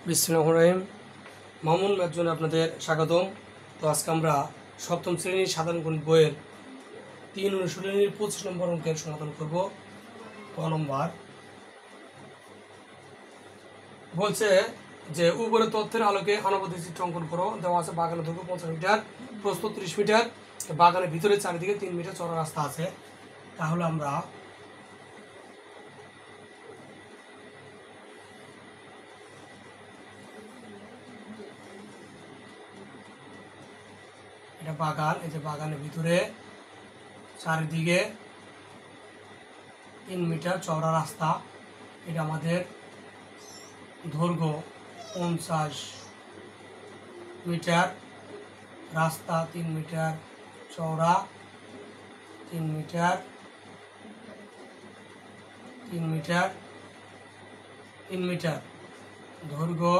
বিসমিল্লাহির মামুন ম্যাথজোনে আপনাদের স্বাগতম। তো আজকে আমরা সপ্তম শ্রেণীর সাধারণ গণিত বইয়ের 3 অনুশীলনীর 25 নম্বর অঙ্কের সমাধান করব। ক নম্বর বলছে যে উপরে তথ্যের আলোকে আনুপাতিক চিত্র অঙ্কন করো। দেওয়া আছে বাগানের দৈর্ঘ্য 50 মিটার, প্রস্থ 30 মিটার, বাগানের ভিতরে চারিদিকে 3 মিটার চওড়া রাস্তা আছে। তাহলে আমরা এটা বাগান, এই যে বাগানের ভিতরে চারিদিকে 3 মিটার চওড়া রাস্তা। এটা আমাদের দৈর্ঘ্য 50 মিটার, রাস্তা 3 মিটার চওড়া, 3 মিটার 3 মিটার 3 মিটার, দৈর্ঘ্য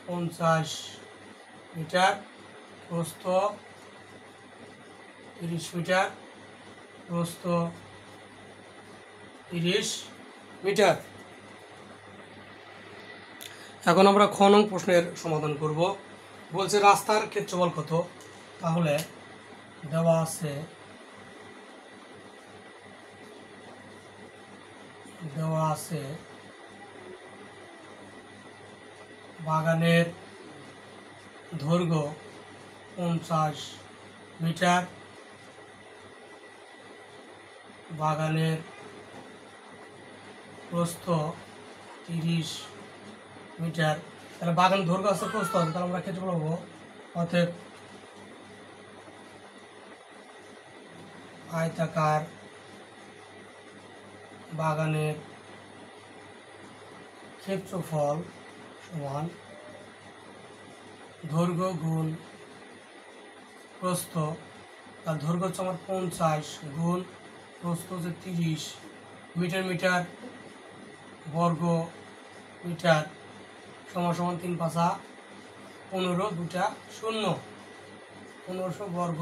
50 মিটার, প্রস্থ 30 মিটার, প্রস্থ 30 মিটার। এখন আমরা খ নং প্রশ্নের সমাধান করব। বলছে রাস্তার ক্ষেত্রফল কত। তাহলে দেওয়া আছে বাগানের দৈর্ঘ্য 50 মিটার, বাগানের প্রস্থ 30 মিটার। তাহলে বাগানের দৈর্ঘ্য আছে, প্রস্থ আছে, তাহলে আমরা ক্ষেত্রফল পাবো। অতএব আয়তাকার বাগানের ক্ষেত্রফল সমান দৈর্ঘ্য গুণ প্রস্থ। তার দৈর্ঘ্য হচ্ছে আমার 50 গুণ প্রস্থ হচ্ছে 30 মিটার, মিটার বর্গ মিটার সমান সমান 3 5 15, 2টা 0, 1500 বর্গ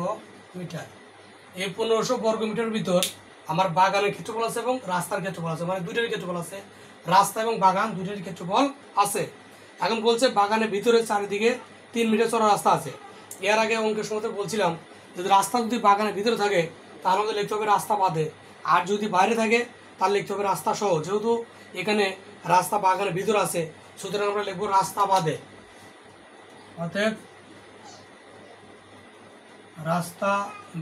মিটার। এই 1500 বর্গ মিটারের ভিতর আমার বাগানের ক্ষেত্রফল আছে এবং রাস্তার ক্ষেত্রফল আছে, মানে দুইটারই ক্ষেত্রফল আছে। রাস্তা এবং বাগান দুইটারই ক্ষেত্রফল আছে। এখন বলছে বাগানের ভিতরে চারিদিকে 3 মিটার চওড়া রাস্তা আছে। এর আগে অঙ্কের সময় বলছিলাম যদি রাস্তা যদি বাগানের ভিতরে থাকে তাহলে আমাদের লিখতে হবে রাস্তা বাদে, আর যদি বাইরে থাকে তাহলে লিখতে হবে রাস্তা সহ। যেহেতু এখানে রাস্তা বাগানের ভিতরে আছে সুতরাং আমরা লিখবো রাস্তা বাদে। অতএব রাস্তা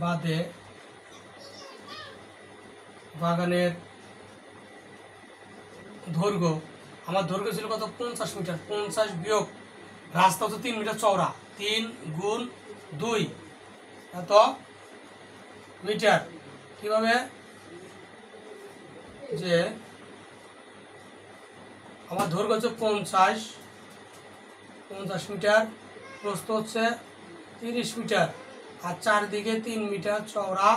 বাদে বাগানের দৈর্ঘ্য, আমার দৈর্ঘ্য ছিল কত 50 মিটার, 50 বিয়োগ রাস্তা হচ্ছে 3 মিটার চওড়া, 3 গুণ 2 এত মিটার। কিভাবে যে আমার দৈর্ঘ্য হচ্ছে 50 মিটার, প্রস্থ হচ্ছে 30 মিটার, আর চারদিকে 3 মিটার চওড়া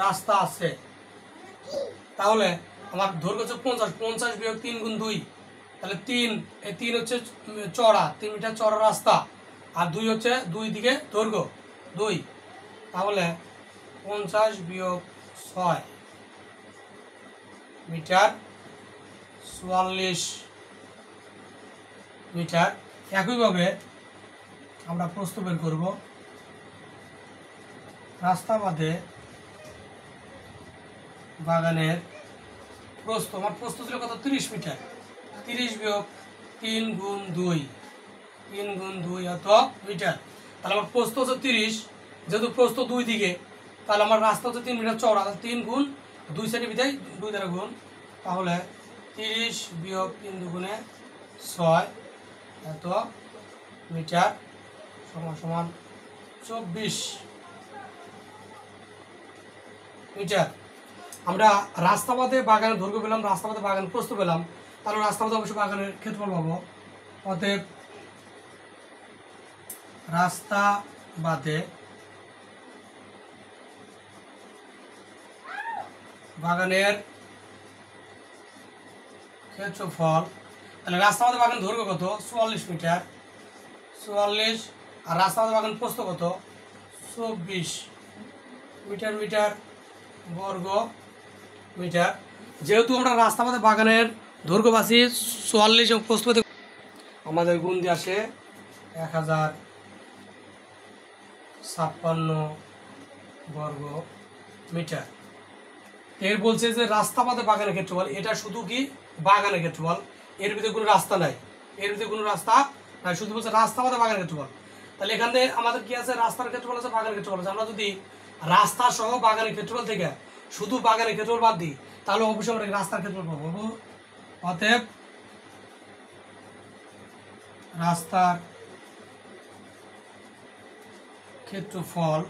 রাস্তা আছে। তাহলে আমার দৈর্ঘ্য হচ্ছে 50 বিয়োগ 3 গুণ 2, তাহলে 3, এই 3 হচ্ছে চওড়া, 3 মিটার চওড়া রাস্তা, আর 2 হচ্ছে 2 দিকে দৈর্ঘ্য 2। তাহলে 50 বিয়োগ 6 মিটার 44 মিটার। একইভাবে আমরা প্রস্থ বের করব। রাস্তা বাদে বাগানের প্রস্থ, আমার প্রস্থ ছিল কত 30 মিটার, 30 বিয়োগ 3 গুণ 2, 3 গুণ 2 এত মিটার। তাহলে আমার প্রস্থ হচ্ছে 30, যেহেতু প্রস্থ 2 দিকে তাহলে আমার রাস্তা হচ্ছে 3 মিটার চওড়া, 3 গুণ 2 সাইডে বিদায় 2 দ্বারা গুণ, তাহলে 30 বিয়োগ 3 দুগুণে 6 এত মিটার সমান সমান 24 মিটার। আমরা রাস্তা বাদে বাগানের দৈর্ঘ্য পেলাম, রাস্তা বাদে বাগানের প্রস্থ পেলাম, তাহলে রাস্তা বাদে অবশ্যই বাগানের ক্ষেত্রফল পাবো। অতএব রাস্তা বাদে বাগানের ক্ষেত্রফল, তাহলে রাস্তা বাদে বাগানের দৈর্ঘ্য কত 44 মিটার, 44, আর রাস্তা বাদে বাগানের প্রস্থ কত 24 মিটার, মিটার বর্গ মিটার। যেহেতু আমরা রাস্তা পথে বাগানের দৈর্ঘ্য পাচ্ছি 44 এবং প্রস্থ আমাদের গুণ দিয়ে আসে 1056 বর্গ মিটার। এর বলছে যে রাস্তা পথে বাগানের ক্ষেত্রফল, এটা শুধু কি বাগানের ক্ষেত্রফল, এর ভিতরে কোনো রাস্তা নাই, এর ভিতরে কোনো রাস্তা নাই, শুধু বলছে রাস্তা পথে বাগানের ক্ষেত্রফল। তাহলে এখান থেকে আমাদের কি আছে, রাস্তার ক্ষেত্রফল আছে, বাগানের ক্ষেত্রফল আছে। আমরা যদি রাস্তা সহ বাগানের ক্ষেত্রফল থেকে শুধু বাগানের ক্ষেত্রফল বাদ দিই, তাহলে অবশ্যই আমরা রাস্তার ক্ষেত্রফল পাবো। অতএব রাস্তার ক্ষেত্রফল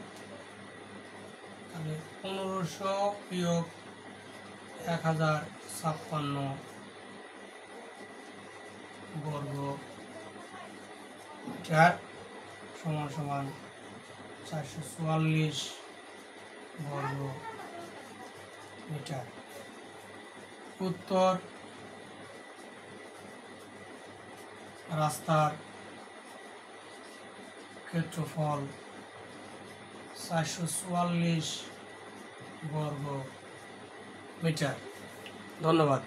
1500 বিয়োগ 1056 বর্গ মিটার সমান সমান 444 বর্গ মিটার। উত্তর রাস্তার ক্ষেত্রফল 444 বর্গ মিটার। ধন্যবাদ।